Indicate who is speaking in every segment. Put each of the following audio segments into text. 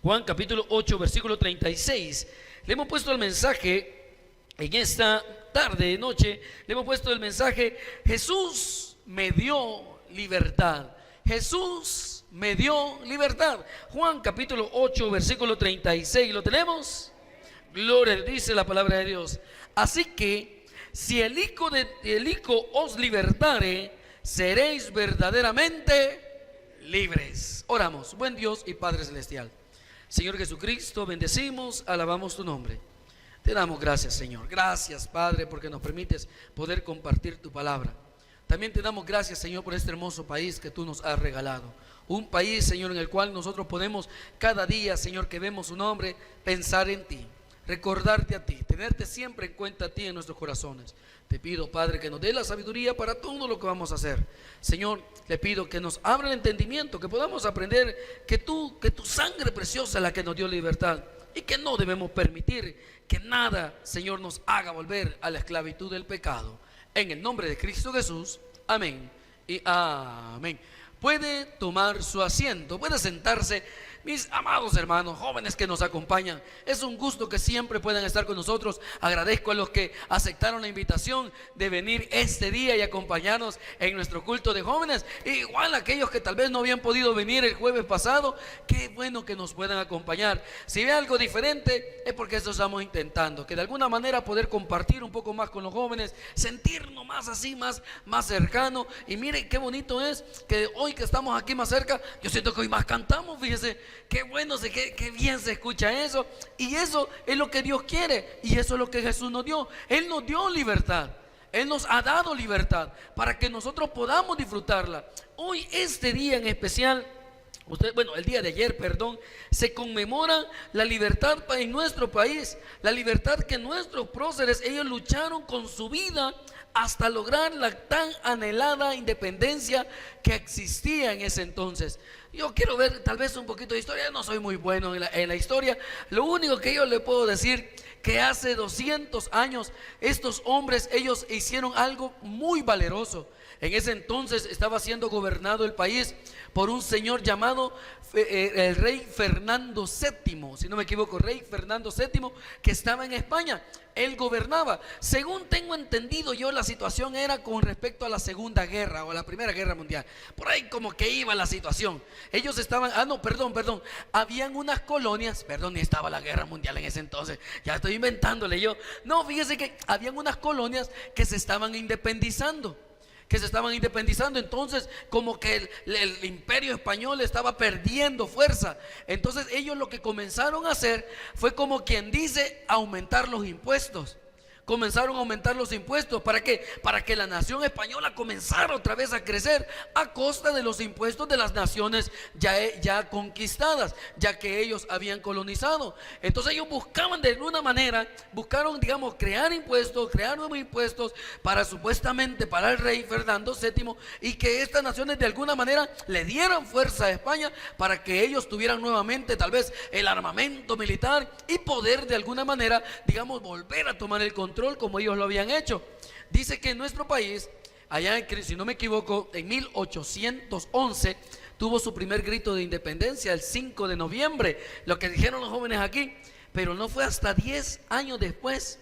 Speaker 1: Juan capítulo 8, versículo 36. Le hemos puesto el mensaje en esta tarde, noche, le hemos puesto el mensaje: Jesús me dio libertad. Jesús me dio libertad. Juan capítulo 8, versículo 36. ¿Lo tenemos? Gloria, dice la palabra de Dios. Así que si el Hijo os libertare, seréis verdaderamente libres. Oramos. Buen Dios y Padre celestial, Señor Jesucristo, bendecimos, alabamos tu nombre. Te damos gracias, Señor. Gracias, Padre, porque nos permites poder compartir tu palabra. También te damos gracias, Señor, por este hermoso país que tú nos has regalado. Un país, Señor, en el cual nosotros podemos cada día, Señor, que vemos su nombre, pensar en ti, recordarte a ti, tenerte siempre en cuenta a ti en nuestros corazones. Te pido, Padre, que nos dé la sabiduría para todo lo que vamos a hacer. Señor, le pido que nos abra el entendimiento, que podamos aprender que tu sangre preciosa es la que nos dio libertad, y que no debemos permitir que nada, Señor, nos haga volver a la esclavitud del pecado. En el nombre de Cristo Jesús, amén y amén. Puede tomar su asiento, puede sentarse. Mis amados hermanos, jóvenes que nos acompañan, es un gusto que siempre puedan estar con nosotros. Agradezco a los que aceptaron la invitación de venir este día y acompañarnos en nuestro culto de jóvenes. Igual a aquellos que tal vez no habían podido venir el jueves pasado, qué bueno que nos puedan acompañar. Si ve algo diferente, es porque eso estamos intentando, que de alguna manera poder compartir un poco más con los jóvenes, sentirnos más así, más cercano. Y miren qué bonito es que hoy que estamos aquí más cerca, yo siento que hoy más cantamos, fíjese. Qué bueno, qué bien se escucha eso. Y eso es lo que Dios quiere, y eso es lo que Jesús nos dio. Él nos dio libertad, Él nos ha dado libertad para que nosotros podamos disfrutarla. Hoy, este día en especial, el día de ayer, se conmemora la libertad en nuestro país. La libertad que nuestros próceres, ellos lucharon con su vida hasta lograr la tan anhelada independencia que existía en ese entonces. Yo quiero ver tal vez un poquito de historia. No soy muy bueno en la historia. Lo único que yo le puedo decir, que hace 200 años estos hombres, ellos hicieron algo muy valeroso. En ese entonces estaba siendo gobernado el país por un señor llamado el rey Fernando VII, si no me equivoco, rey Fernando VII, que estaba en España. Él gobernaba. Según tengo entendido yo, la situación era con respecto a la Segunda Guerra o a la Primera Guerra Mundial. Por ahí como que iba la situación. Ellos estaban, habían unas colonias, ni estaba la Guerra Mundial en ese entonces, ya estoy inventándole yo. No, fíjese que habían unas colonias que se estaban independizando. Entonces como que el imperio español estaba perdiendo fuerza. Entonces ellos lo que comenzaron a hacer fue, como quien dice, aumentar los impuestos. Comenzaron a aumentar los impuestos. ¿Para qué? Para que la nación española comenzara otra vez a crecer a costa de los impuestos de las naciones ya conquistadas, ya que ellos habían colonizado. Entonces ellos buscaban de alguna manera, crear nuevos impuestos para supuestamente para el rey Fernando VII, y que estas naciones de alguna manera le dieran fuerza a España para que ellos tuvieran nuevamente tal vez el armamento militar y poder de alguna manera, volver a tomar el control como ellos lo habían hecho. Dice que en nuestro país, allá si no me equivoco, en 1811 tuvo su primer grito de independencia, el 5 de noviembre, lo que dijeron los jóvenes aquí. Pero no fue hasta 10 años después,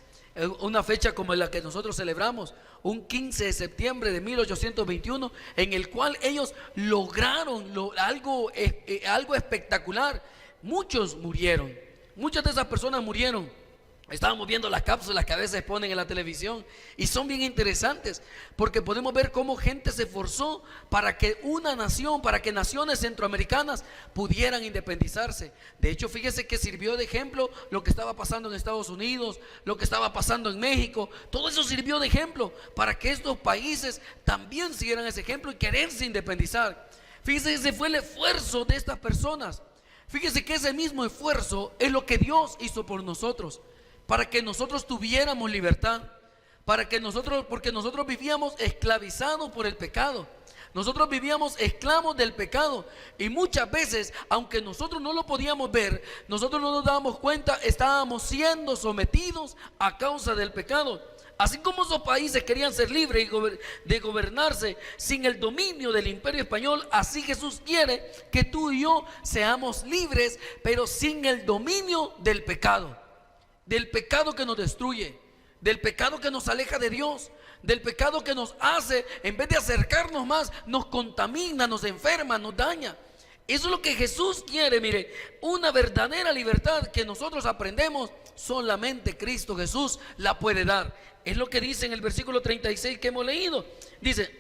Speaker 1: una fecha como la que nosotros celebramos, un 15 de septiembre de 1821, en el cual ellos lograron algo espectacular. Muchos murieron, muchas de esas personas murieron. Estábamos viendo las cápsulas que a veces ponen en la televisión, y son bien interesantes, porque podemos ver cómo gente se esforzó para que para que naciones centroamericanas pudieran independizarse. De hecho, fíjese que sirvió de ejemplo lo que estaba pasando en Estados Unidos, lo que estaba pasando en México. Todo eso sirvió de ejemplo para que estos países también siguieran ese ejemplo y quererse independizar. Fíjese, ese fue el esfuerzo de estas personas. Fíjese que ese mismo esfuerzo es lo que Dios hizo por nosotros, para que nosotros tuviéramos libertad, porque nosotros vivíamos esclavizados por el pecado. Nosotros vivíamos esclavos del pecado, y muchas veces, aunque nosotros no lo podíamos ver, nosotros no nos dábamos cuenta, estábamos siendo sometidos a causa del pecado. Así como esos países querían ser libres de gobernarse sin el dominio del imperio español, así Jesús quiere que tú y yo seamos libres, pero sin el dominio del pecado que nos destruye, del pecado que nos aleja de Dios, del pecado que nos hace, en vez de acercarnos más, nos contamina, nos enferma, nos daña. Eso es lo que Jesús quiere. Mire, una verdadera libertad que nosotros aprendemos, solamente Cristo Jesús la puede dar. Es lo que dice en el versículo 36 que hemos leído. Dice: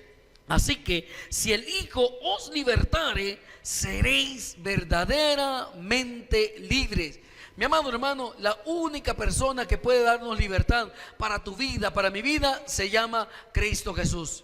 Speaker 1: así que si el Hijo os libertare, seréis verdaderamente libres. Mi amado hermano, la única persona que puede darnos libertad para tu vida, para mi vida, se llama Cristo Jesús.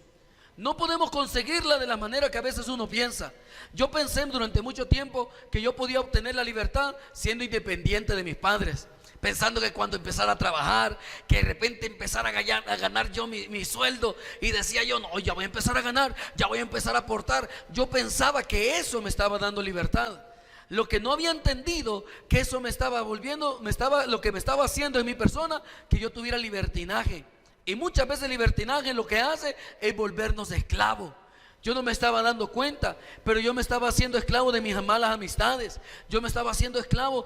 Speaker 1: No podemos conseguirla de la manera que a veces uno piensa. Yo pensé durante mucho tiempo que yo podía obtener la libertad siendo independiente de mis padres, pensando que cuando empezara a trabajar, que de repente empezara a ganar yo mi sueldo, y decía yo, no, ya voy a empezar a ganar, ya voy a empezar a aportar. Yo pensaba que eso me estaba dando libertad. Lo que no había entendido, que eso me estaba volviendo, lo que me estaba haciendo en mi persona, que yo tuviera libertinaje. Y muchas veces el libertinaje lo que hace es volvernos esclavos. Yo no me estaba dando cuenta, pero yo me estaba haciendo esclavo de mis malas amistades. Yo me estaba haciendo esclavo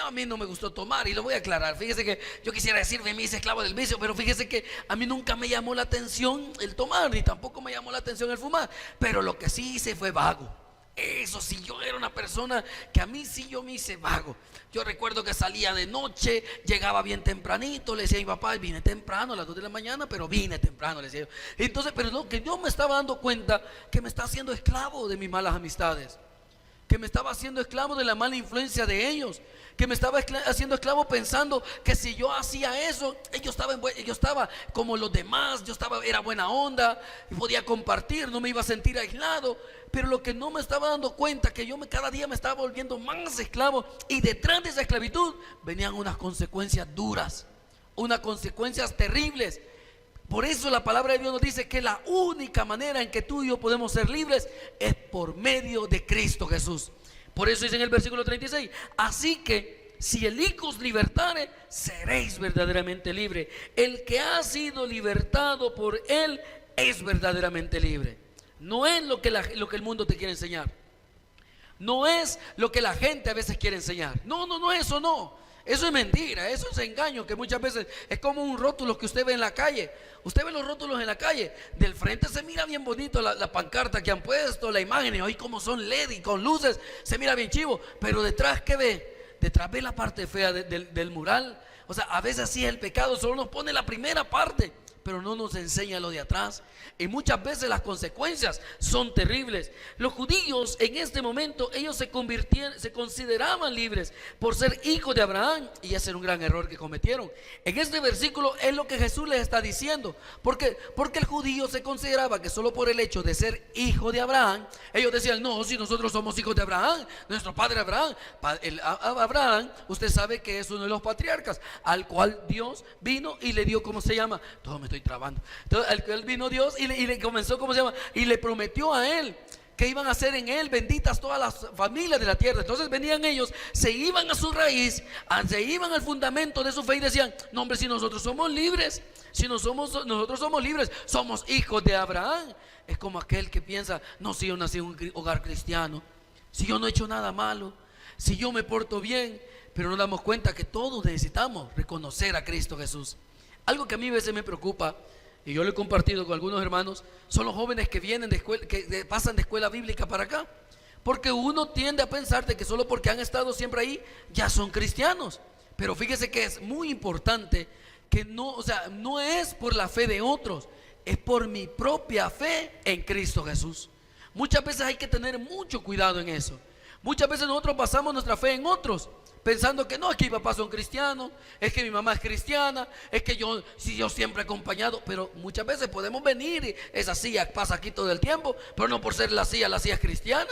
Speaker 1: a mí no me gustó tomar, y lo voy a aclarar. Fíjese que yo quisiera decir me hice esclavo del vicio, pero fíjese que a mí nunca me llamó la atención el tomar, ni tampoco me llamó la atención el fumar. Pero lo que sí hice fue vago. Eso sí, yo era una persona que a mí sí yo me hice vago. Yo recuerdo que salía de noche, llegaba bien tempranito, le decía a mi papá, vine temprano a las 2 de la mañana, pero vine temprano, le decía yo. Entonces, pero lo que yo me estaba dando cuenta, que me estaba haciendo esclavo de mis malas amistades, que me estaba haciendo esclavo de la mala influencia de ellos, que me estaba haciendo esclavo pensando que si yo hacía eso, yo estaba como los demás, era buena onda y podía compartir, no me iba a sentir aislado. Pero lo que no me estaba dando cuenta, que cada día me estaba volviendo más esclavo, y detrás de esa esclavitud venían unas consecuencias duras, unas consecuencias terribles. Por eso la palabra de Dios nos dice que la única manera en que tú y yo podemos ser libres es por medio de Cristo Jesús. Por eso dice en el versículo 36: así que si el Hijo os libertare, seréis verdaderamente libres. El que ha sido libertado por Él es verdaderamente libre. No es lo que el mundo te quiere enseñar. No es lo que la gente a veces quiere enseñar. No, eso no. Eso es mentira, eso es engaño, que muchas veces es como un rótulo que usted ve en la calle. Usted ve los rótulos en la calle, del frente se mira bien bonito la pancarta que han puesto, la imagen, y hoy como son LED y con luces, se mira bien chivo. Pero detrás, ¿qué ve? Detrás ve la parte fea del mural. O sea, a veces sí es el pecado, solo nos pone la primera parte, pero no nos enseña lo de atrás. Y muchas veces las consecuencias son terribles. Los judíos en este momento, ellos se consideraban libres por ser hijos de Abraham, y ese era un gran error que cometieron. En este versículo es lo que Jesús les está diciendo. Porque el judío se consideraba que solo por el hecho de ser hijo de Abraham, ellos decían, no, si nosotros somos hijos de Abraham, nuestro padre Abraham. Abraham, usted sabe que es uno de los patriarcas, al cual Dios vino y le dio, ¿cómo se llama? Todo me estoy trabando. Entonces, al cual vino Dios y le comenzó, ¿cómo se llama? Y le prometió a él que iban a ser en él benditas todas las familias de la tierra. Entonces venían ellos, se iban a su raíz, se iban al fundamento de su fe y decían, no hombre, si nosotros somos libres, nosotros somos libres, somos hijos de Abraham. Es como aquel que piensa, no, si yo nací en un hogar cristiano, si yo no he hecho nada malo, si yo me porto bien. Pero nos damos cuenta que todos necesitamos reconocer a Cristo Jesús. Algo que a mí a veces me preocupa, y yo lo he compartido con algunos hermanos, son los jóvenes que vienen de escuela, que pasan de escuela bíblica para acá. Porque uno tiende a pensar de que solo porque han estado siempre ahí, ya son cristianos. Pero fíjese que es muy importante que no es por la fe de otros, es por mi propia fe en Cristo Jesús. Muchas veces hay que tener mucho cuidado en eso. Muchas veces nosotros basamos nuestra fe en otros, pensando que no, es que mi papá son cristianos, es que mi mamá es cristiana, es que yo siempre he acompañado. Pero muchas veces podemos venir y esa silla pasa aquí todo el tiempo, pero no por ser la silla es cristiana.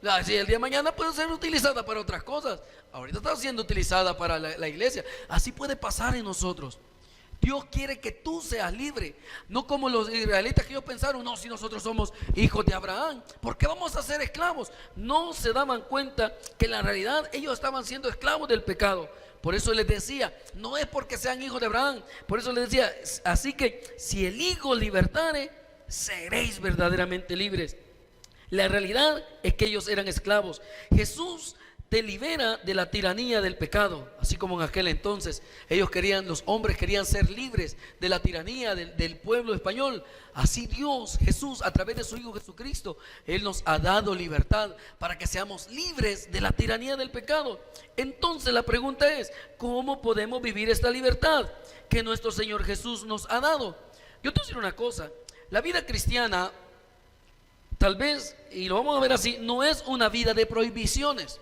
Speaker 1: La silla el día de mañana puede ser utilizada para otras cosas. Ahorita está siendo utilizada para la iglesia. Así puede pasar en nosotros. Dios quiere que tú seas libre, no como los israelitas, que ellos pensaron, no, si nosotros somos hijos de Abraham, ¿por qué vamos a ser esclavos? No se daban cuenta que en la realidad ellos estaban siendo esclavos del pecado, Por eso les decía, no es porque sean hijos de Abraham. Por eso les decía, así que si el Hijo libertare, seréis verdaderamente libres. La realidad es que ellos eran esclavos. Jesús te libera de la tiranía del pecado, así como en aquel entonces los hombres querían ser libres de la tiranía del pueblo español. Así Dios, Jesús, a través de su Hijo Jesucristo, Él nos ha dado libertad para que seamos libres de la tiranía del pecado. Entonces la pregunta es, ¿cómo podemos vivir esta libertad que nuestro Señor Jesús nos ha dado? Yo te voy a decir una cosa, la vida cristiana, tal vez, y lo vamos a ver así, no es una vida de prohibiciones,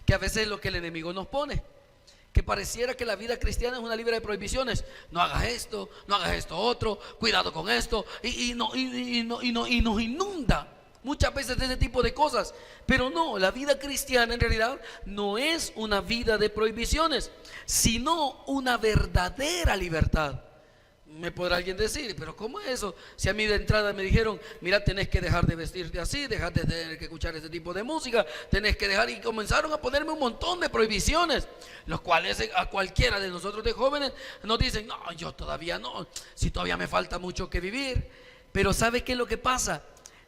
Speaker 1: que a veces es lo que el enemigo nos pone, que pareciera que la vida cristiana es una vida de prohibiciones. No hagas esto, no hagas esto otro, cuidado con esto, y nos inunda muchas veces de ese tipo de cosas. Pero no, la vida cristiana en realidad no es una vida de prohibiciones, sino una verdadera libertad. Me podrá alguien decir, pero ¿cómo es eso? Si a mí de entrada me dijeron, mira, tenés que dejar de vestirte así, dejar de tener que escuchar este tipo de música, tenés que dejar, y comenzaron a ponerme un montón de prohibiciones, los cuales a cualquiera de nosotros de jóvenes nos dicen, no, yo todavía no, si todavía me falta mucho que vivir. Pero ¿sabe qué es lo que pasa?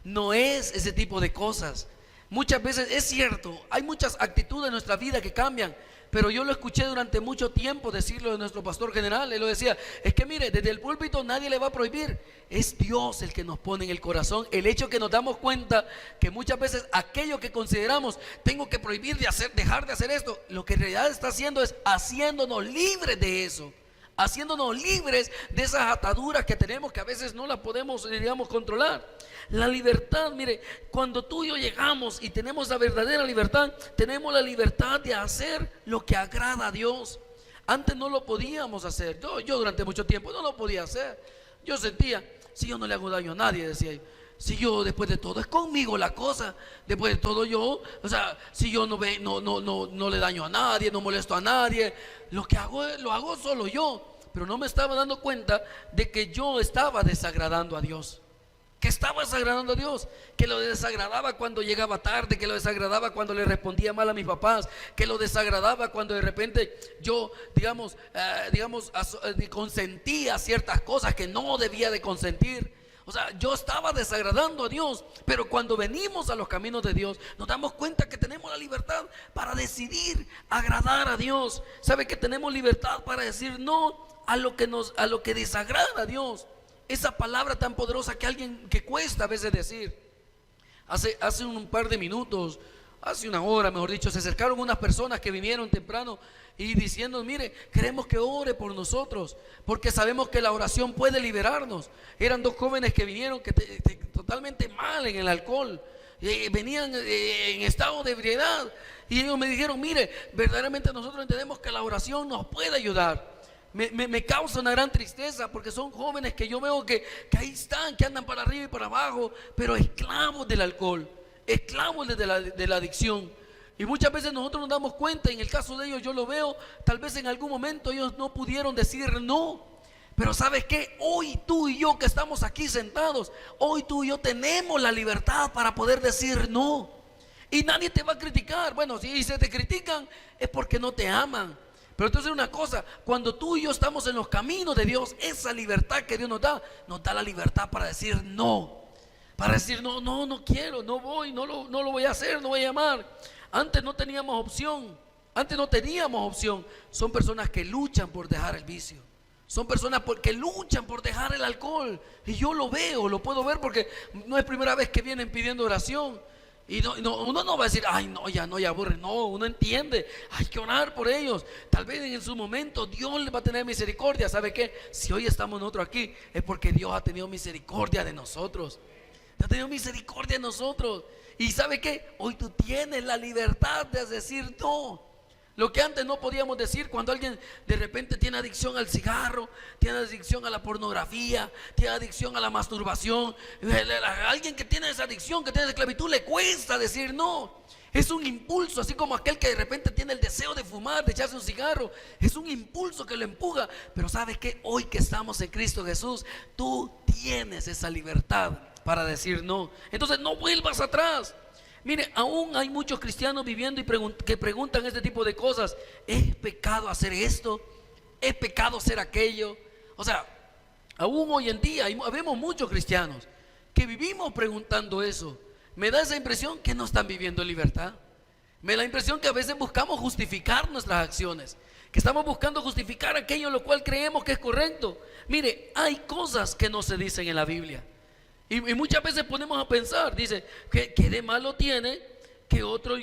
Speaker 1: No es ese tipo de cosas. Muchas veces es cierto, hay muchas actitudes en nuestra vida que cambian, pero yo lo escuché durante mucho tiempo decirlo de nuestro pastor general. Él lo decía, es que mire, desde el púlpito nadie le va a prohibir, es Dios el que nos pone en el corazón el hecho que nos damos cuenta que muchas veces aquello que consideramos, tengo que prohibir de hacer, dejar de hacer esto, lo que en realidad está haciendo es haciéndonos libres de eso, haciéndonos libres de esas ataduras que tenemos, que a veces no las podemos, digamos, controlar. La libertad, mire, cuando tú y yo llegamos y tenemos la verdadera libertad, tenemos la libertad de hacer lo que agrada a Dios. Antes no lo podíamos hacer. Yo durante mucho tiempo no lo podía hacer. Yo sentía, si yo no le hago daño a nadie, decía yo, si yo después de todo es conmigo la cosa, después de todo yo, o sea, si yo no le daño a nadie, no molesto a nadie, lo que hago lo hago solo yo. Pero no me estaba dando cuenta de que yo estaba desagradando a Dios, que estaba desagradando a Dios, que lo desagradaba cuando llegaba tarde, que lo desagradaba cuando le respondía mal a mis papás, que lo desagradaba cuando de repente yo, digamos, consentía ciertas cosas que no debía de consentir. O sea, yo estaba desagradando a Dios. Pero cuando venimos a los caminos de Dios, nos damos cuenta que tenemos la libertad para decidir agradar a Dios. ¿Sabe que tenemos libertad para decir no a lo que desagrada a Dios? Esa palabra tan poderosa que cuesta a veces decir. Hace un par de minutos, hace una hora mejor dicho, se acercaron unas personas que vinieron temprano y diciendo, mire, queremos que ore por nosotros, porque sabemos que la oración puede liberarnos. Eran dos jóvenes que vinieron totalmente mal en el alcohol, venían en estado de ebriedad, y ellos me dijeron, mire, verdaderamente nosotros entendemos que la oración nos puede ayudar. Me causa una gran tristeza porque son jóvenes que yo veo que ahí están, que andan para arriba y para abajo, pero esclavos del alcohol, esclavos de la adicción. Y muchas veces nosotros nos damos cuenta, en el caso de ellos yo lo veo, tal vez en algún momento ellos no pudieron decir no. Pero ¿sabes qué? Hoy tú y yo que estamos aquí sentados, hoy tú y yo tenemos la libertad para poder decir no. Y nadie te va a criticar. Bueno, si se te critican es porque no te aman. Pero entonces una cosa, cuando tú y yo estamos en los caminos de Dios, esa libertad que Dios nos da la libertad para decir no. Para decir no quiero, no voy, no lo voy a hacer, no voy a llamar. Antes no teníamos opción, Son personas que luchan por dejar el vicio. Son personas que luchan por dejar el alcohol. Y yo lo veo, lo puedo ver porque no es primera vez que vienen pidiendo oración. Y uno no va a decir, ay, no, ya aburre. No, uno entiende, hay que orar por ellos. Tal vez en su momento Dios les va a tener misericordia. ¿Sabe qué? Si hoy estamos nosotros aquí, es porque Dios ha tenido misericordia de nosotros. Ha tenido misericordia de nosotros. Y ¿sabe qué? Hoy tú tienes la libertad de decir no. Lo que antes no podíamos decir, cuando alguien de repente tiene adicción al cigarro, tiene adicción a la pornografía, tiene adicción a la masturbación, a alguien que tiene esa adicción, que tiene esa esclavitud, le cuesta decir no. Es un impulso, así como aquel que de repente tiene el deseo de fumar, de echarse un cigarro. Es un impulso que lo empuja. Pero ¿sabes qué? Hoy que estamos en Cristo Jesús, tú tienes esa libertad para decir no. Entonces no vuelvas atrás. Mire, aún hay muchos cristianos viviendo y que preguntan este tipo de cosas. ¿Es pecado hacer esto? ¿Es pecado hacer aquello? O sea, aún hoy en día vemos muchos cristianos que vivimos preguntando eso. Me da esa impresión que no están viviendo en libertad. Me da la impresión que a veces buscamos justificar nuestras acciones, que estamos buscando justificar aquello en lo cual creemos que es correcto. Mire, hay cosas que no se dicen en la Biblia. Y muchas veces ponemos a pensar, dice, que de malo tiene si otros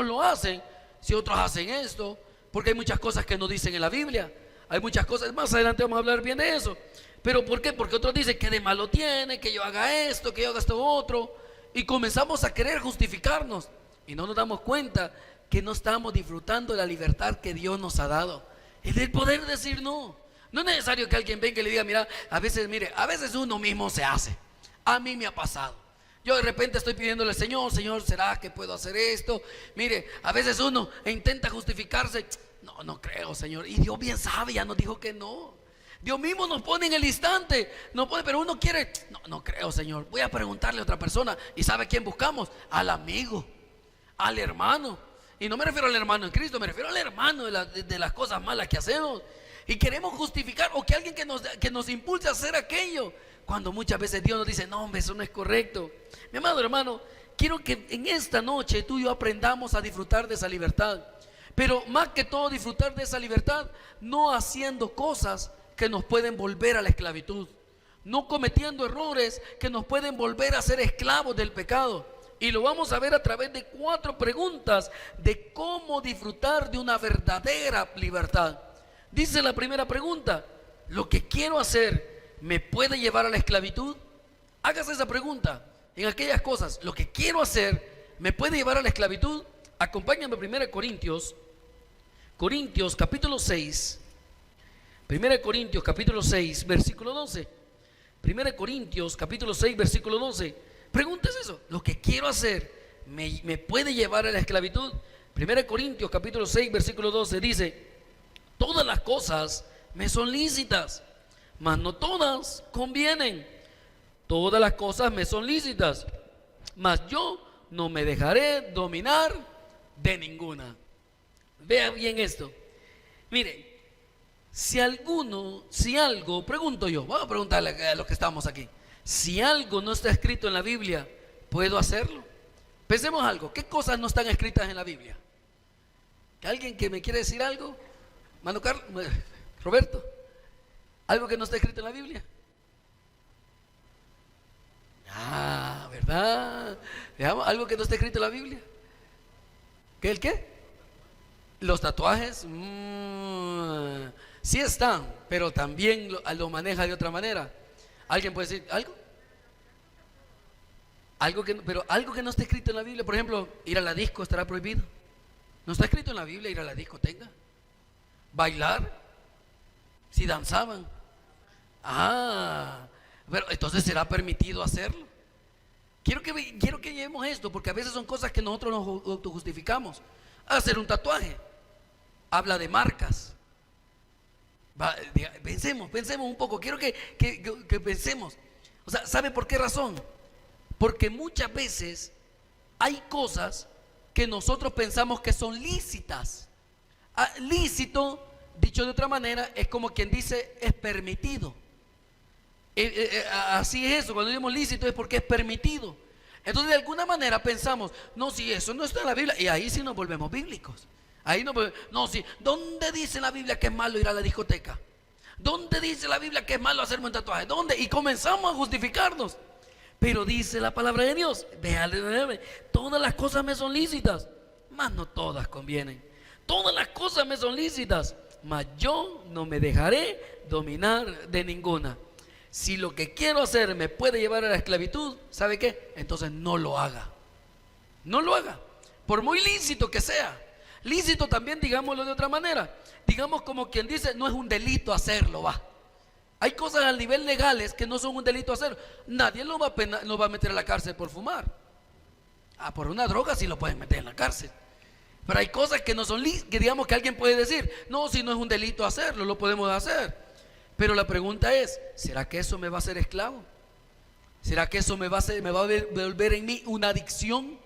Speaker 1: lo hacen, si otros hacen esto, porque hay muchas cosas que no dicen en la Biblia. Hay muchas cosas, más adelante vamos a hablar bien de eso. Pero ¿por qué? Porque otros dicen que de malo tiene, que yo haga esto, que yo haga esto otro. Y comenzamos a querer justificarnos y no nos damos cuenta que no estamos disfrutando de la libertad que Dios nos ha dado. Es el poder decir no. No es necesario que alguien venga y le diga, mira, a veces uno mismo se hace. A mí me ha pasado. Yo de repente estoy pidiéndole al Señor, Señor, ¿será que puedo hacer esto? Mire, a veces uno intenta justificarse. No creo, Señor. Y Dios bien sabe, ya nos dijo que no. Dios mismo nos pone en el instante, pero uno quiere, no creo, Señor. Voy a preguntarle a otra persona. ¿Y sabe a quién buscamos? Al amigo, al hermano. Y no me refiero al hermano en Cristo, me refiero al hermano de las cosas malas que hacemos. Y queremos justificar, o que alguien que nos impulse a hacer aquello, cuando muchas veces Dios nos dice, no, hombre, eso no es correcto. Mi amado hermano, quiero que en esta noche tú y yo aprendamos a disfrutar de esa libertad. Pero más que todo disfrutar de esa libertad, no haciendo cosas que nos pueden volver a la esclavitud, no cometiendo errores que nos pueden volver a ser esclavos del pecado. Y lo vamos a ver a través de 4 preguntas de cómo disfrutar de una verdadera libertad. Dice la primera pregunta: ¿lo que quiero hacer me puede llevar a la esclavitud? Hágase esa pregunta en aquellas cosas. ¿Lo que quiero hacer me puede llevar a la esclavitud? Acompáñame a 1 Corintios capítulo 6. 1 Corintios capítulo 6 versículo 12. 1 Corintios capítulo 6 versículo 12. Pregúntese eso. ¿Lo que quiero hacer me puede llevar a la esclavitud? 1 Corintios capítulo 6 versículo 12 dice: todas las cosas me son lícitas, mas no todas convienen. Todas las cosas me son lícitas, mas yo no me dejaré dominar de ninguna. Vea bien esto. Mire, si algo, pregunto yo, vamos a preguntarle a los que estamos aquí, si algo no está escrito en la Biblia, ¿puedo hacerlo? Pensemos algo, ¿qué cosas no están escritas en la Biblia? ¿Alguien que me quiere decir algo? Mano Roberto, ¿algo que no está escrito en la Biblia? ¿Verdad? Veamos, algo que no está escrito en la Biblia. ¿Qué el qué? Los tatuajes, sí están, pero también lo maneja de otra manera. ¿Alguien puede decir algo? Pero algo que no está escrito en la Biblia. Por ejemplo, ir a la disco estará prohibido. No está escrito en la Biblia ir a la discoteca. Bailar, si danzaban. Pero entonces será permitido hacerlo. Quiero que llevemos esto, porque a veces son cosas que nosotros nos autojustificamos. Hacer un tatuaje habla de marcas. Pensemos un poco. Quiero que pensemos. O sea, ¿sabe por qué razón? Porque muchas veces hay cosas que nosotros pensamos que son lícitas. Lícito, dicho de otra manera, es como quien dice es permitido. Así es eso, cuando decimos lícito es porque es permitido. Entonces de alguna manera pensamos, no, si eso no está en la Biblia, y ahí sí nos volvemos bíblicos. ¿Dónde dice la Biblia que es malo ir a la discoteca? ¿Dónde dice la Biblia que es malo hacerme un tatuaje? ¿Dónde? Y comenzamos a justificarnos. Pero dice la palabra de Dios, véale, todas las cosas me son lícitas, mas no todas convienen. Todas las cosas me son lícitas, mas yo no me dejaré dominar de ninguna. Si lo que quiero hacer me puede llevar a la esclavitud, ¿sabe qué? Entonces no lo haga. No lo haga, por muy lícito que sea. Lícito también, digámoslo de otra manera, digamos como quien dice, no es un delito hacerlo, va. Hay cosas a nivel legales que no son un delito hacerlo. Nadie lo va a meter a la cárcel por fumar. Por una droga sí lo pueden meter en la cárcel. Pero hay cosas que no son que digamos que alguien puede decir, no, si no es un delito hacerlo, lo podemos hacer. Pero la pregunta es, ¿será que eso me va a hacer esclavo? ¿Será que eso me va a volver en mí una adicción?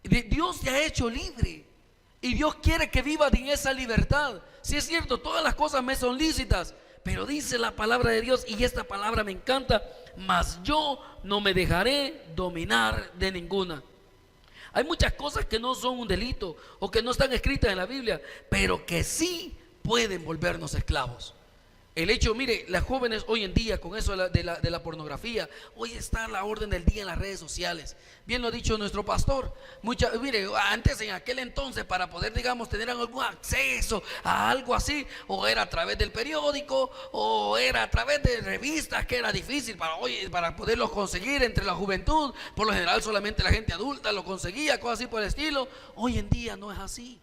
Speaker 1: Dios te ha hecho libre y Dios quiere que vivas en esa libertad. Si es cierto, todas las cosas me son lícitas, pero dice la palabra de Dios, y esta palabra me encanta: mas yo no me dejaré dominar de ninguna. Hay muchas cosas que no son un delito o que no están escritas en la Biblia, pero que sí pueden volvernos esclavos. El hecho, mire, las jóvenes hoy en día con eso de la pornografía, hoy está a la orden del día en las redes sociales. Bien lo ha dicho nuestro pastor. Mire, antes, en aquel entonces, para poder, digamos, tener algún acceso a algo así, o era a través del periódico, o era a través de revistas, que era difícil para poderlos conseguir entre la juventud. Por lo general solamente la gente adulta lo conseguía, cosas así por el estilo. Hoy en día no es así.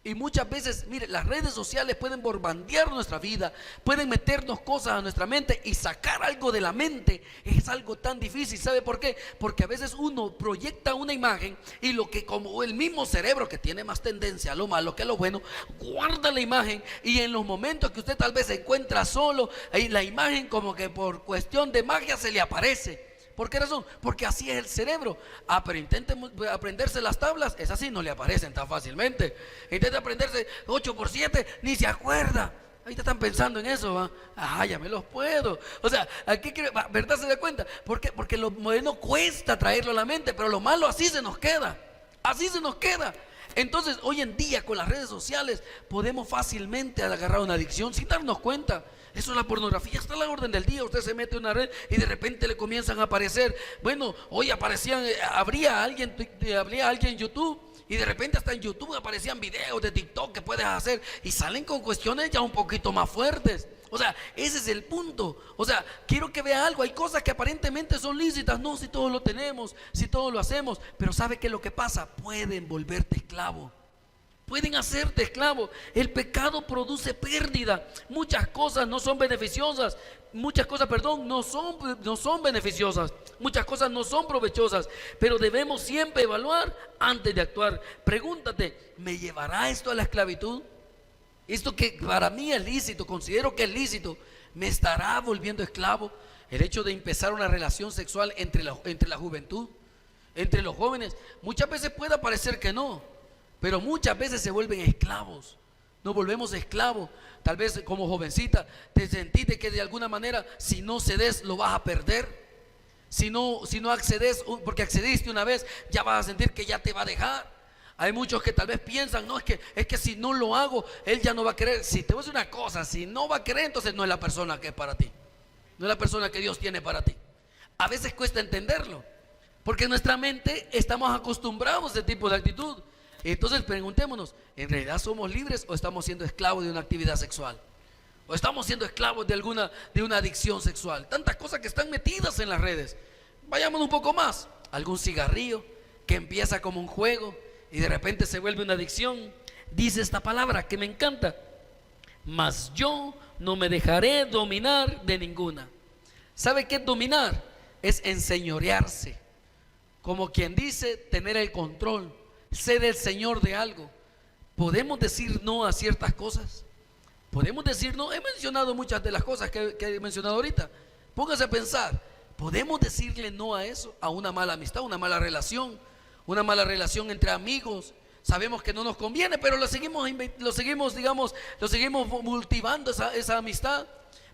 Speaker 1: Y muchas veces, mire, las redes sociales pueden bombardear nuestra vida, pueden meternos cosas a nuestra mente, y sacar algo de la mente es algo tan difícil. ¿Sabe por qué? Porque a veces uno proyecta una imagen, y lo que, como el mismo cerebro, que tiene más tendencia a lo malo que a lo bueno, guarda la imagen, y en los momentos que usted tal vez se encuentra solo, la imagen como que por cuestión de magia se le aparece. ¿Por qué razón? Porque así es el cerebro. Pero intente aprenderse las tablas, es así, no le aparecen tan fácilmente. Intente aprenderse 8 por 7, ni se acuerda. Ahorita están pensando en eso, ¿va? Ya me los puedo. O sea, aquí, ¿verdad? ¿Se da cuenta? ¿Por qué? Porque lo bueno cuesta traerlo a la mente, pero lo malo así se nos queda. Así se nos queda. Entonces, hoy en día con las redes sociales podemos fácilmente agarrar una adicción sin darnos cuenta. Eso es la pornografía, está a la orden del día. Usted se mete en una red y de repente le comienzan a aparecer. Bueno, hoy habría alguien en YouTube, y de repente hasta en YouTube aparecían videos de TikTok que puedes hacer, y salen con cuestiones ya un poquito más fuertes. O sea, ese es el punto. O sea, quiero que vea algo. Hay cosas que aparentemente son lícitas. No, si todos lo tenemos, si todos lo hacemos. Pero ¿sabe qué es lo que pasa? Pueden volverte esclavo. Pueden hacerte esclavo. El pecado produce pérdida. Muchas cosas no son beneficiosas. Muchas cosas, no son beneficiosas. Muchas cosas no son provechosas. Pero debemos siempre evaluar antes de actuar. Pregúntate, ¿me llevará esto a la esclavitud? Esto que para mí es lícito, considero que es lícito, ¿me estará volviendo esclavo? El hecho de empezar una relación sexual entre la juventud, entre los jóvenes, muchas veces puede parecer que no, pero muchas veces se vuelven esclavos. Nos volvemos esclavos. Tal vez como jovencita te sentiste que de alguna manera, si no cedes, lo vas a perder. Si no accedes, porque accediste una vez, ya vas a sentir que ya te va a dejar. Hay muchos que tal vez piensan, no, es que si no lo hago, él ya no va a querer. Si te voy a decir una cosa, si no va a querer, entonces no es la persona que es para ti. No es la persona que Dios tiene para ti. A veces cuesta entenderlo, porque en nuestra mente estamos acostumbrados a ese tipo de actitud. Entonces preguntémonos, ¿en realidad somos libres o estamos siendo esclavos de una actividad sexual? ¿O estamos siendo esclavos de una adicción sexual? Tantas cosas que están metidas en las redes. Vayamos un poco más. Algún cigarrillo que empieza como un juego y de repente se vuelve una adicción. Dice esta palabra que me encanta: mas yo no me dejaré dominar de ninguna. ¿Sabe qué es dominar? Es enseñorearse. Como quien dice, tener el control, ser el señor de algo. ¿Podemos decir no a ciertas cosas? ¿Podemos decir no? He mencionado muchas de las cosas que he mencionado ahorita. Póngase a pensar, ¿podemos decirle no a eso? A una mala amistad, una mala relación entre amigos. Sabemos que no nos conviene, pero lo seguimos cultivando esa amistad.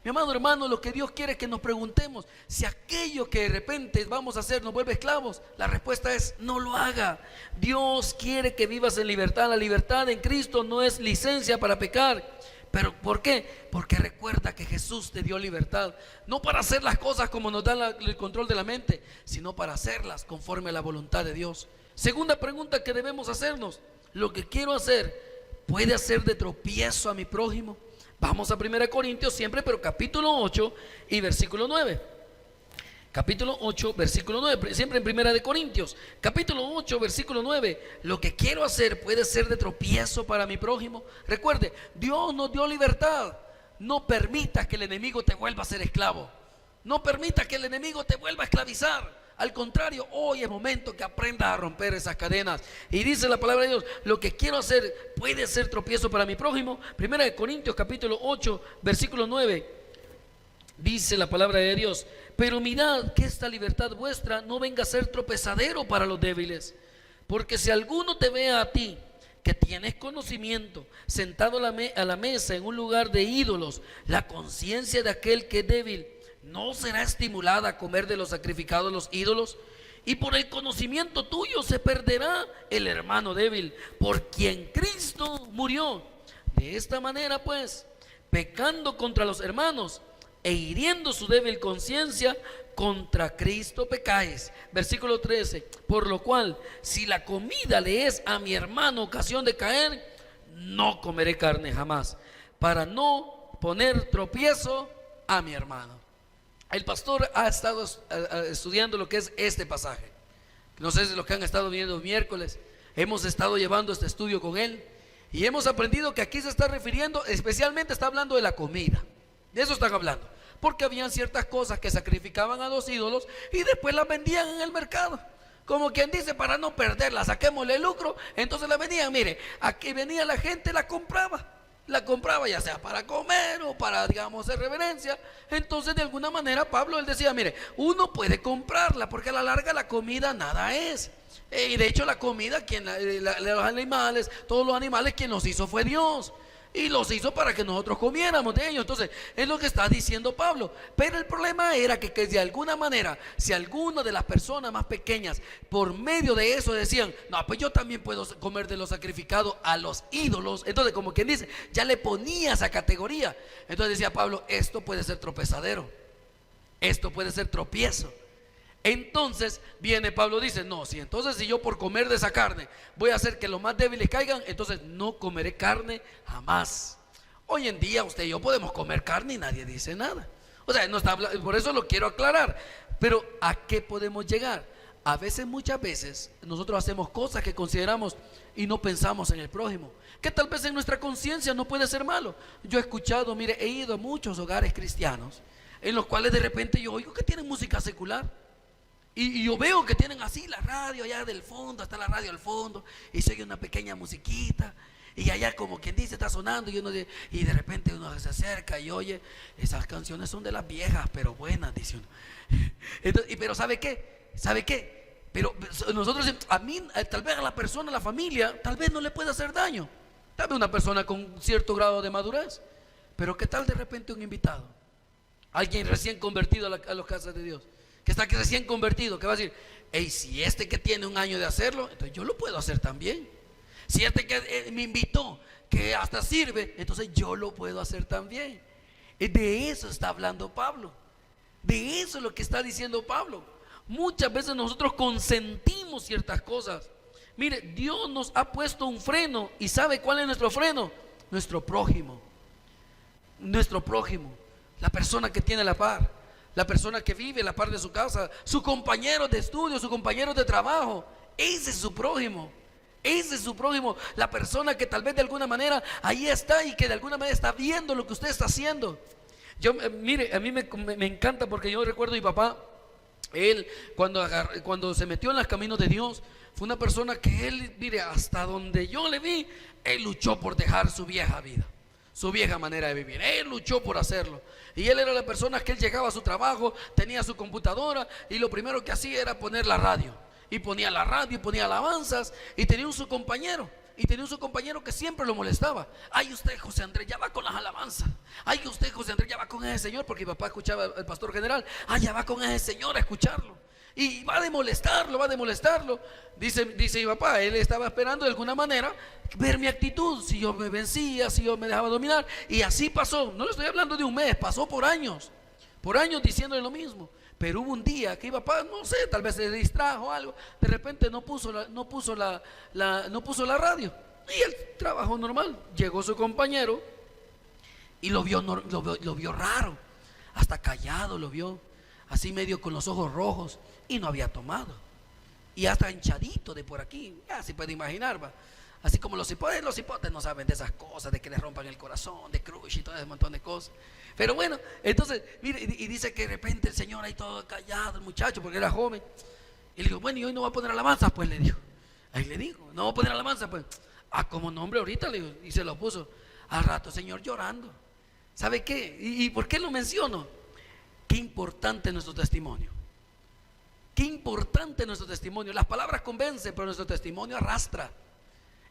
Speaker 1: Mi amado hermano, lo que Dios quiere es que nos preguntemos si aquello que de repente vamos a hacer nos vuelve esclavos. La respuesta es: no lo haga. Dios quiere que vivas en libertad. La libertad en Cristo no es licencia para pecar. ¿Pero por qué? Porque recuerda que Jesús te dio libertad, no para hacer las cosas como nos da el control de la mente, sino para hacerlas conforme a la voluntad de Dios. Segunda pregunta que debemos hacernos: ¿lo que quiero hacer puede hacer de tropiezo a mi prójimo? Vamos a 1 Corintios siempre, pero capítulo 8 y versículo 9. Capítulo 8, versículo 9, siempre en 1 Corintios. Capítulo 8, versículo 9. ¿Lo que quiero hacer puede ser de tropiezo para mi prójimo? Recuerde, Dios nos dio libertad. No permitas que el enemigo te vuelva a ser esclavo. No permitas que el enemigo te vuelva a esclavizar. Al contrario, hoy es momento que aprendas a romper esas cadenas. Y dice la palabra de Dios: lo que quiero hacer puede ser tropiezo para mi prójimo. 1 Corintios capítulo 8, versículo 9. Dice la palabra de Dios: pero mirad que esta libertad vuestra no venga a ser tropezadero para los débiles. Porque si alguno te vea a ti, que tienes conocimiento, sentado a la mesa en un lugar de ídolos, la conciencia de aquel que es débil no será estimulada a comer de los sacrificados a los ídolos. Y por el conocimiento tuyo se perderá el hermano débil, por quien Cristo murió. De esta manera pues, pecando contra los hermanos e hiriendo su débil conciencia, contra Cristo pecáis. Versículo 13: por lo cual, si la comida le es a mi hermano ocasión de caer, no comeré carne jamás, para no poner tropiezo a mi hermano. El pastor ha estado estudiando lo que es este pasaje. No sé si los que han estado viendo miércoles, hemos estado llevando este estudio con él, y hemos aprendido que aquí se está refiriendo, especialmente está hablando de la comida. De eso están hablando, porque habían ciertas cosas que sacrificaban a los ídolos y después las vendían en el mercado. Como quien dice, para no perderlas, saquémosle el lucro. Entonces la vendían. Mire, aquí venía la gente, la compraba ya sea para comer o para, digamos, hacer reverencia. Entonces de alguna manera Pablo, él decía: mire, uno puede comprarla, porque a la larga la comida nada es. Y de hecho la comida, los animales, todos los animales, quien los hizo fue Dios, y los hizo para que nosotros comiéramos de ellos. Entonces es lo que está diciendo Pablo. Pero el problema era que de alguna manera, si alguna de las personas más pequeñas por medio de eso decían: no, pues yo también puedo comer de lo sacrificado a los ídolos, entonces como quien dice, ya le ponía esa categoría. Entonces decía Pablo: esto puede ser tropezadero, esto puede ser tropiezo. Entonces viene Pablo, dice: no, si yo por comer de esa carne voy a hacer que los más débiles caigan, entonces no comeré carne jamás. Hoy en día usted y yo podemos comer carne y nadie dice nada. O sea, no está, por eso lo quiero aclarar. Pero ¿a qué podemos llegar? A veces, muchas veces, nosotros hacemos cosas que consideramos y no pensamos en el prójimo, que tal vez en nuestra conciencia no puede ser malo. Yo he escuchado, mire, he ido a muchos hogares cristianos en los cuales de repente yo oigo que tienen música secular. Y yo veo que tienen así la radio allá del fondo, está la radio al fondo, y se oye una pequeña musiquita, y allá como quien dice está sonando, y de repente uno se acerca y oye: esas canciones son de las viejas, pero buenas, dice uno. Entonces, pero ¿sabe qué? Pero nosotros, a mí, tal vez a la persona, a la familia, tal vez no le pueda hacer daño. Tal vez una persona con cierto grado de madurez. Pero ¿qué tal de repente un invitado? Alguien recién convertido a las casas de Dios, que está recién convertido, que va a decir: hey, si este que tiene un año de hacerlo, entonces yo lo puedo hacer también. Si este que me invitó, que hasta sirve, entonces yo lo puedo hacer también. De eso está hablando Pablo. De eso es lo que está diciendo Pablo. Muchas veces nosotros consentimos ciertas cosas. Mire, Dios nos ha puesto un freno. ¿Y sabe cuál es nuestro freno? Nuestro prójimo. Nuestro prójimo, la persona que tiene la par, la persona que vive la par de su casa, sus compañeros de estudio, sus compañeros de trabajo. Ese es su prójimo. Ese es su prójimo. La persona que tal vez de alguna manera ahí está y que de alguna manera está viendo lo que usted está haciendo. Mire, a mí me encanta, porque yo recuerdo a mi papá. Él cuando se metió en los caminos de Dios, fue una persona que él, mire, hasta donde yo le vi, él luchó por dejar su vieja vida, su vieja manera de vivir. Él luchó por hacerlo. Y él era la persona que él llegaba a su trabajo, tenía su computadora, y lo primero que hacía era poner la radio. Y ponía la radio, y ponía alabanzas, y tenía un su compañero. Y tenía un su compañero que siempre lo molestaba: ay, usted, José Andrés, ya va con las alabanzas. Ay, usted, José Andrés, ya va con ese señor. Porque mi papá escuchaba al pastor general. Ay, ya va con ese señor a escucharlo. Y va de molestarlo. Dice mi papá, él estaba esperando de alguna manera ver mi actitud, si yo me vencía, si yo me dejaba dominar. Y así pasó. No le estoy hablando de un mes, pasó por años diciéndole lo mismo. Pero hubo un día que mi papá, no sé, tal vez se distrajo o algo, de repente no puso la radio, y él trabajó normal. Llegó su compañero y lo vio raro, hasta callado lo vio, así medio con los ojos rojos, y no había tomado, y hasta hinchadito de por aquí, ya se puede imaginar, va. Así como los hipotes no saben de esas cosas, de que les rompan el corazón, de crush y todo ese montón de cosas. Pero bueno, entonces, mire, y dice que de repente el señor ahí todo callado, el muchacho, porque era joven. Y le dijo: bueno, ¿y hoy no va a poner alabanza? Pues le dijo. Ahí le dijo: no va a poner alabanza, pues. Ah, como nombre ahorita, le dijo. Y se lo puso. Al rato, señor llorando. ¿Sabe qué? ¿Y por qué lo menciono? qué importante es nuestro testimonio. Qué importante es nuestro testimonio. Las palabras convencen, pero nuestro testimonio arrastra.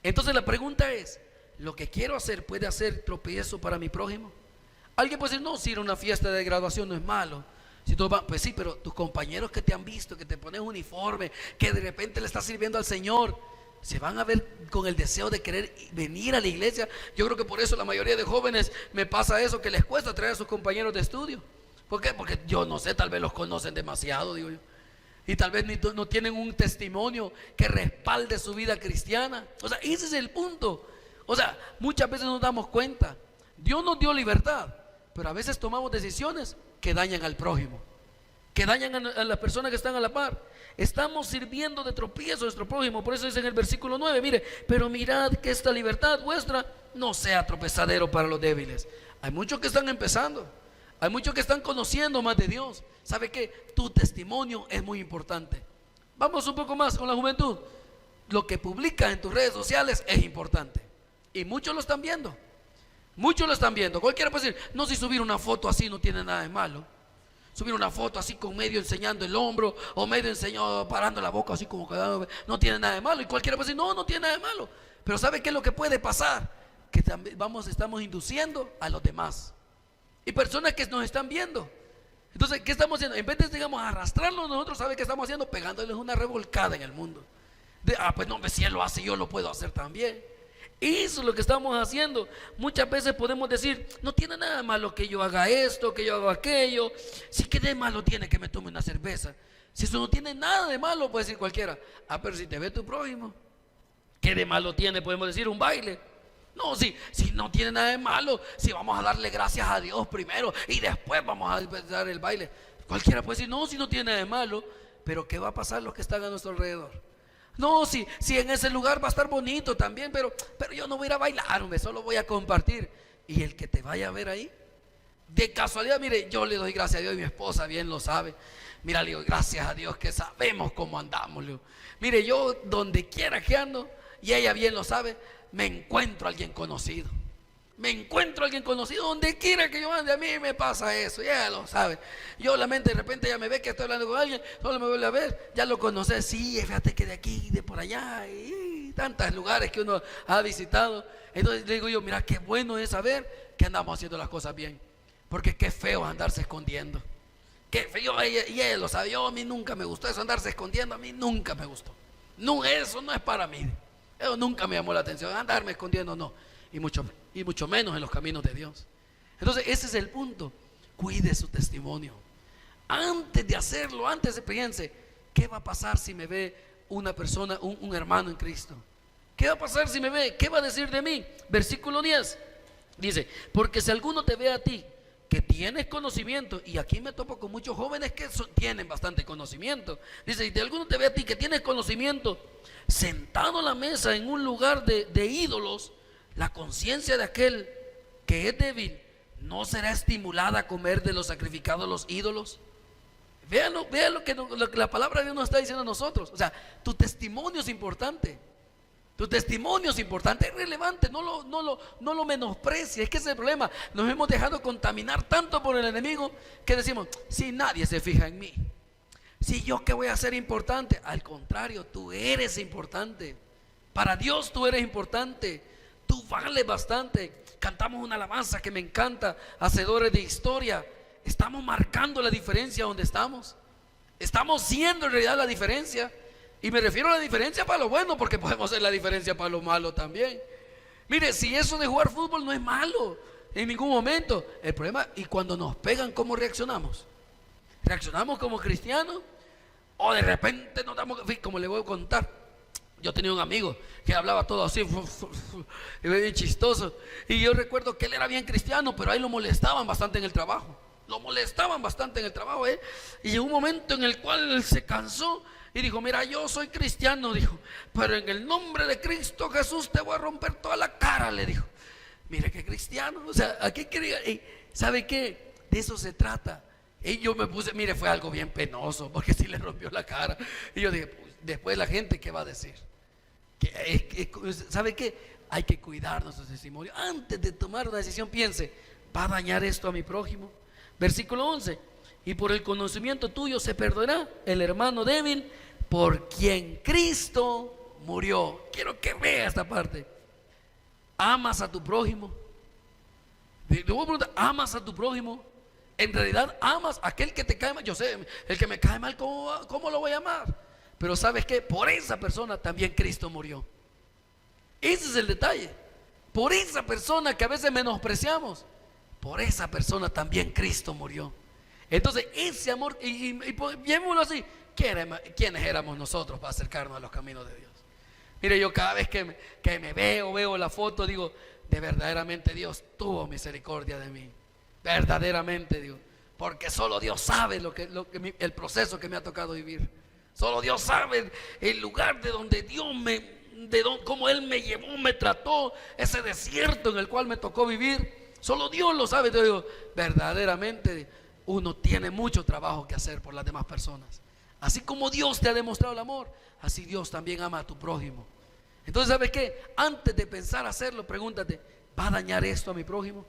Speaker 1: Entonces la pregunta es, ¿lo que quiero hacer puede hacer tropiezo para mi prójimo? Alguien puede decir, no, si ir a una fiesta de graduación no es malo. Si tú vas, pues sí, pero tus compañeros que te han visto, que te ponen uniforme, que de repente le estás sirviendo al Señor, se van a ver con el deseo de querer venir a la iglesia. Yo creo que por eso la mayoría de jóvenes me pasa eso, que les cuesta traer a sus compañeros de estudio. ¿Por qué? Porque yo no sé, tal vez los conocen demasiado, digo yo. Y tal vez no tienen un testimonio que respalde su vida cristiana. O sea, ese es el punto. O sea, muchas veces nos damos cuenta. Dios nos dio libertad, pero a veces tomamos decisiones que dañan al prójimo, que dañan a las personas que están a la par. Estamos sirviendo de tropiezo a nuestro prójimo. Por eso dice en el versículo 9, mire, pero mirad que esta libertad vuestra no sea tropezadero para los débiles. Hay muchos que están empezando, hay muchos que están conociendo más de Dios. ¿Sabe qué? Tu testimonio es muy importante. Vamos un poco más con la juventud. Lo que publicas en tus redes sociales es importante, y muchos lo están viendo. Muchos lo están viendo. Cualquiera puede decir, no, si subir una foto así no tiene nada de malo. Subir una foto así con medio enseñando el hombro, o medio enseñando, parando la boca así como que no tiene nada de malo. Y cualquiera puede decir, no, no tiene nada de malo. Pero ¿sabe qué es lo que puede pasar? Que también estamos induciendo a los demás y personas que nos están viendo. Entonces, ¿qué estamos haciendo? En vez de, digamos, arrastrarlos nosotros, ¿sabe qué estamos haciendo? Pegándoles una revolcada en el mundo. Pues no, si él lo hace, yo lo puedo hacer también. Eso es lo que estamos haciendo. Muchas veces podemos decir, no tiene nada de malo que yo haga esto, que yo haga aquello. Si qué de malo tiene que me tome una cerveza. Si eso no tiene nada de malo, puede decir cualquiera. Pero si te ve tu prójimo, ¿qué de malo tiene? Podemos decir un baile. No, si no tiene nada de malo, si vamos a darle gracias a Dios primero y después vamos a dar el baile. Cualquiera puede decir, no, si no tiene nada de malo. Pero ¿qué va a pasar los que están a nuestro alrededor? No, si en ese lugar va a estar bonito también, pero yo no voy a ir a bailar, hombre, solo voy a compartir. Y el que te vaya a ver ahí, de casualidad, mire, yo le doy gracias a Dios, y mi esposa bien lo sabe. Mira, le digo, gracias a Dios que sabemos cómo andamos, le digo. Mire, yo donde quiera que ando, y ella bien lo sabe, me encuentro a alguien conocido. Me encuentro a alguien conocido, donde quiera que yo ande, a mí me pasa eso, ya lo sabe. Yo la mente de repente ya me ve que estoy hablando con alguien, solo me vuelve a ver, ya lo conoces, sí, fíjate que de aquí, de por allá, y tantos lugares que uno ha visitado. Entonces le digo yo, mira, qué bueno es saber que andamos haciendo las cosas bien, porque qué feo es andarse escondiendo. Qué feo, y él lo sabe, a mí nunca me gustó eso, andarse escondiendo, a mí nunca me gustó. No, eso no es para mí, eso nunca me llamó la atención, andarme escondiendo no. Y mucho menos en los caminos de Dios. Entonces ese es el punto. Cuide su testimonio. Antes de hacerlo, antes de piense, ¿qué va a pasar si me ve una persona, un hermano en Cristo? ¿Qué va a pasar si me ve? ¿Qué va a decir de mí? Versículo 10 dice, porque si alguno te ve a ti que tienes conocimiento, y aquí me topo con muchos jóvenes que tienen bastante conocimiento. Dice, si alguno te ve a ti que tienes conocimiento, sentado a la mesa en un lugar de ídolos, la conciencia de aquel que es débil no será estimulada a comer de lo sacrificado a los ídolos. Vean lo que la palabra de Dios nos está diciendo a nosotros. O sea, tu testimonio es importante. Tu testimonio es importante, es relevante, no lo menosprecies. Es que ese es el problema. Nos hemos dejado contaminar tanto por el enemigo que decimos, si nadie se fija en mí, si yo qué voy a ser importante. Al contrario, tú eres importante. Para Dios tú eres importante. Tú vales bastante. Cantamos una alabanza que me encanta, hacedores de historia. Estamos marcando la diferencia donde estamos. Estamos siendo en realidad la diferencia. Y me refiero a la diferencia para lo bueno, porque podemos hacer la diferencia para lo malo también. Mire, si eso de jugar fútbol no es malo en ningún momento. El problema, y cuando nos pegan, ¿cómo reaccionamos? ¿Reaccionamos como cristianos? O de repente nos damos, como le voy a contar. Yo tenía un amigo que hablaba todo así, bien chistoso. Y yo recuerdo que él era bien cristiano, pero ahí lo molestaban bastante en el trabajo. Y llegó un momento en el cual él se cansó y dijo, mira, yo soy cristiano, dijo, pero en el nombre de Cristo Jesús te voy a romper toda la cara, le dijo. Mire qué cristiano, o sea, aquí quería, ¿sabe qué? De eso se trata. Y yo me puse, mire, fue algo bien penoso, porque sí le rompió la cara. Y yo dije, pues, después la gente, ¿qué va a decir? ¿Sabe qué? Hay que cuidar nuestro testimonio. Antes de tomar una decisión, piense, ¿va a dañar esto a mi prójimo? Versículo 11, y por el conocimiento tuyo se perderá el hermano débil por quien Cristo murió. Quiero que vea esta parte. ¿Amas a tu prójimo? Le voy a preguntar, ¿amas a tu prójimo? En realidad amas a aquel que te cae mal. Yo sé, el que me cae mal, ¿cómo lo voy a amar? Pero ¿sabes qué? Por esa persona también Cristo murió. Ese es el detalle. Por esa persona que a veces menospreciamos, por esa persona también Cristo murió. Entonces ese amor, y llevémoslo así, ¿quiénes éramos nosotros para acercarnos a los caminos de Dios? Mire, yo cada vez que me veo la foto, digo, de verdaderamente Dios tuvo misericordia de mí. Verdaderamente Dios, porque solo Dios sabe el proceso que me ha tocado vivir. Solo Dios sabe el lugar de donde cómo Él me llevó, me trató, ese desierto en el cual me tocó vivir. Solo Dios lo sabe. Te digo, verdaderamente uno tiene mucho trabajo que hacer por las demás personas. Así como Dios te ha demostrado el amor, así Dios también ama a tu prójimo. Entonces, ¿sabes qué? Antes de pensar hacerlo, pregúntate, ¿va a dañar esto a mi prójimo?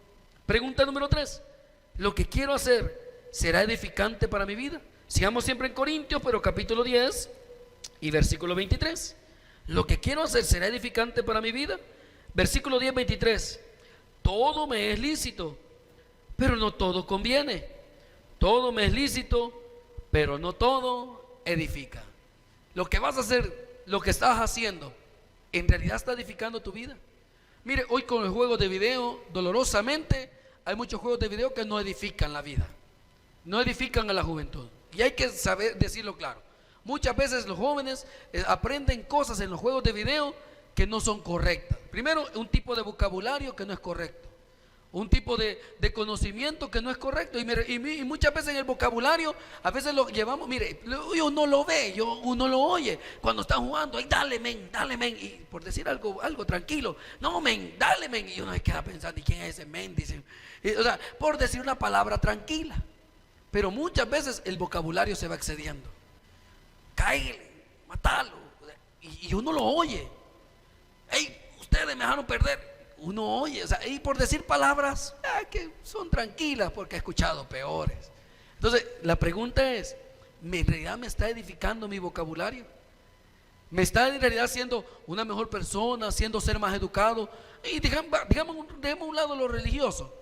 Speaker 1: Pregunta número 3, ¿lo que quiero hacer será edificante para mi vida? Sigamos siempre en Corintios, pero capítulo 10 y versículo 23. ¿Lo que quiero hacer será edificante para mi vida? Versículo 10, 23. Todo me es lícito, pero no todo conviene. Todo me es lícito, pero no todo edifica. Lo que vas a hacer, lo que estás haciendo, ¿en realidad está edificando tu vida? Mire, hoy con los juegos de video, dolorosamente, hay muchos juegos de video que no edifican la vida, no edifican a la juventud. Y hay que saber decirlo claro. Muchas veces los jóvenes aprenden cosas en los juegos de video que no son correctas. Primero, un tipo de vocabulario que no es correcto, un tipo de conocimiento que no es correcto. Y muchas veces en el vocabulario, a veces lo llevamos, mire, uno lo ve, uno lo oye cuando están jugando. Ay, dale men, y por decir algo tranquilo, no men, dale men, y uno se queda pensando, ¿y quién es ese men? Dice, o sea, por decir una palabra tranquila. Pero muchas veces el vocabulario se va excediendo. Cáele, matalo, y uno lo oye. Hey, ustedes me dejaron perder. Uno oye, o sea, y por decir palabras que son tranquilas, porque he escuchado peores. Entonces, la pregunta es, ¿en realidad me está edificando mi vocabulario? ¿Me está en realidad haciendo una mejor persona, haciendo ser más educado? Y dejemos a un lado lo religioso.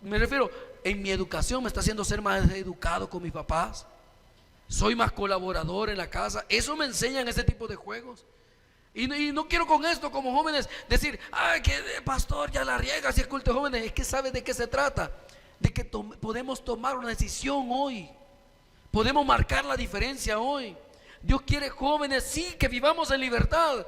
Speaker 1: Me refiero, en mi educación me está haciendo ser más educado con mis papás. Soy más colaborador en la casa. Eso me enseñan ese tipo de juegos. Y no quiero con esto como jóvenes decir, ay, que pastor ya la riega si es culto de jóvenes. Es que sabe de qué se trata, de que podemos tomar una decisión hoy, podemos marcar la diferencia hoy. Dios quiere jóvenes, sí, que vivamos en libertad,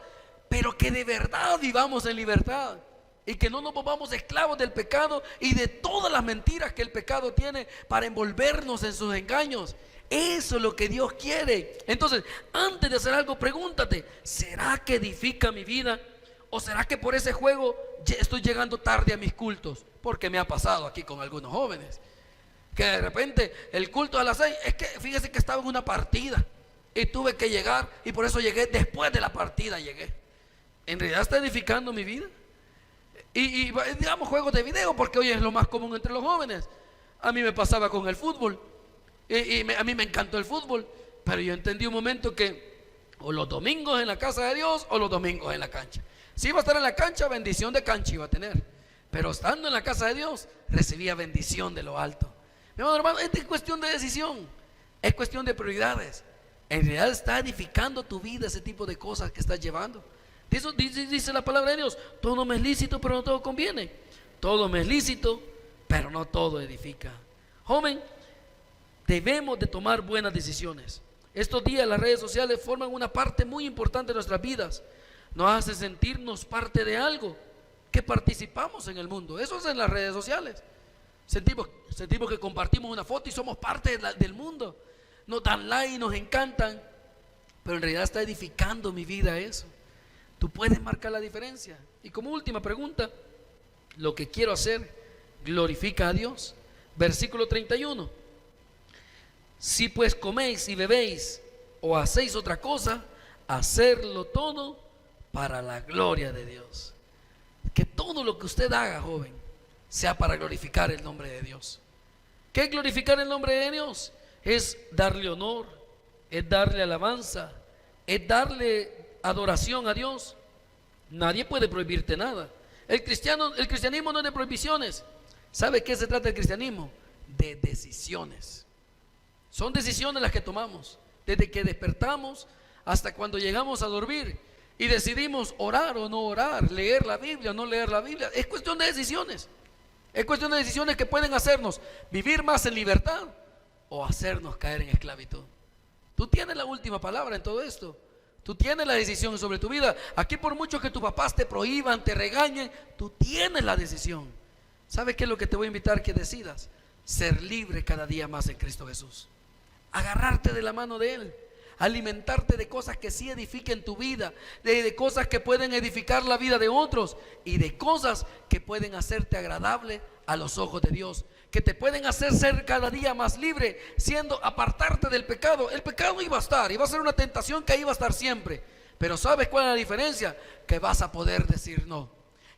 Speaker 1: pero que de verdad vivamos en libertad y que no nos volvamos esclavos del pecado y de todas las mentiras que el pecado tiene para envolvernos en sus engaños. Eso es lo que Dios quiere. Entonces, antes de hacer algo, pregúntate, ¿será que edifica mi vida? ¿O será que por ese juego estoy llegando tarde a mis cultos? Porque me ha pasado aquí con algunos jóvenes, que de repente el culto a las 6, es que fíjese que estaba en una partida y tuve que llegar, y por eso llegué después de la partida. ¿En realidad está edificando mi vida? Y digamos juegos de video, porque hoy es lo más común entre los jóvenes. A mí me pasaba con el fútbol. A mí me encantó el fútbol, pero yo entendí un momento que o los domingos en la casa de Dios o los domingos en la cancha. Si iba a estar en la cancha, bendición de cancha iba a tener, pero estando en la casa de Dios recibía bendición de lo alto. Mi hermano, esta es cuestión de decisión, es cuestión de prioridades. En realidad está edificando tu vida ese tipo de cosas que estás llevando. Eso dice la palabra de Dios, todo me es lícito pero no todo conviene. Todo me es lícito pero no todo edifica. Joven, debemos de tomar buenas decisiones. Estos días las redes sociales forman una parte muy importante de nuestras vidas. Nos hace sentirnos parte de algo, que participamos en el mundo. Eso es en las redes sociales. Sentimos que compartimos una foto y somos parte del mundo. Nos dan like y nos encantan, pero en realidad está edificando mi vida eso. Tú puedes marcar la diferencia. Y como última pregunta, ¿lo que quiero hacer glorifica a Dios? Versículo 31. Si pues coméis y bebéis o hacéis otra cosa, hacerlo todo para la gloria de Dios. Que todo lo que usted haga, joven, sea para glorificar el nombre de Dios. ¿Qué es glorificar el nombre de Dios? Es darle honor, es darle alabanza, es darle adoración a Dios. Nadie puede prohibirte nada. El cristianismo no es de prohibiciones. ¿Sabe qué se trata el cristianismo? De decisiones. Son decisiones las que tomamos desde que despertamos hasta cuando llegamos a dormir y decidimos orar o no orar, leer la Biblia o no leer la Biblia. Es cuestión de decisiones. Es cuestión de decisiones que pueden hacernos vivir más en libertad o hacernos caer en esclavitud. Tú tienes la última palabra en todo esto. Tú tienes la decisión sobre tu vida. Aquí, por mucho que tus papás te prohíban, te regañen, tú tienes la decisión. ¿Sabes qué es lo que te voy a invitar que decidas? Ser libre cada día más en Cristo Jesús. Agarrarte de la mano de Él. Alimentarte de cosas que sí edifiquen tu vida, de cosas que pueden edificar la vida de otros y de cosas que pueden hacerte agradable a los ojos de Dios, que te pueden hacer ser cada día más libre, siendo apartarte del pecado. El pecado iba a estar, iba a ser una tentación que iba a estar siempre, pero ¿sabes cuál es la diferencia? Que vas a poder decir no,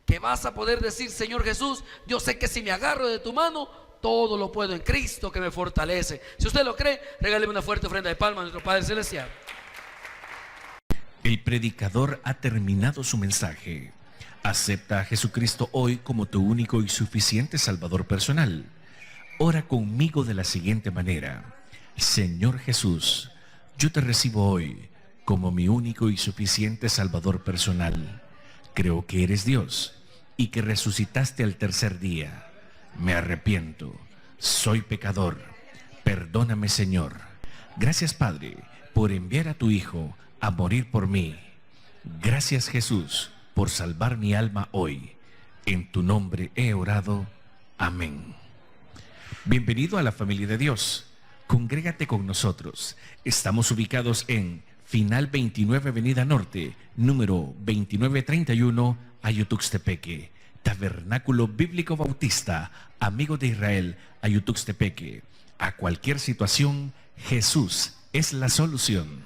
Speaker 1: que vas a poder decir: Señor Jesús, yo sé que si me agarro de tu mano, todo lo puedo en Cristo que me fortalece. Si usted lo cree, regáleme una fuerte ofrenda de palmas a nuestro Padre Celestial.
Speaker 2: El predicador ha terminado su mensaje. Acepta a Jesucristo hoy como tu único y suficiente Salvador personal. Ora conmigo de la siguiente manera: Señor Jesús, yo te recibo hoy como mi único y suficiente Salvador personal. Creo que eres Dios y que resucitaste al tercer día. Me arrepiento, soy pecador. Perdóname, Señor. Gracias, Padre, por enviar a tu Hijo a morir por mí. Gracias, Jesús, por salvar mi alma hoy. En tu nombre he orado. Amén. Bienvenido a la familia de Dios. Congrégate con nosotros. Estamos ubicados en Final 29 Avenida Norte, número 2931, Ayutuxtepeque. Tabernáculo Bíblico Bautista, Amigo de Israel, Ayutuxtepeque. A cualquier situación, Jesús es la solución.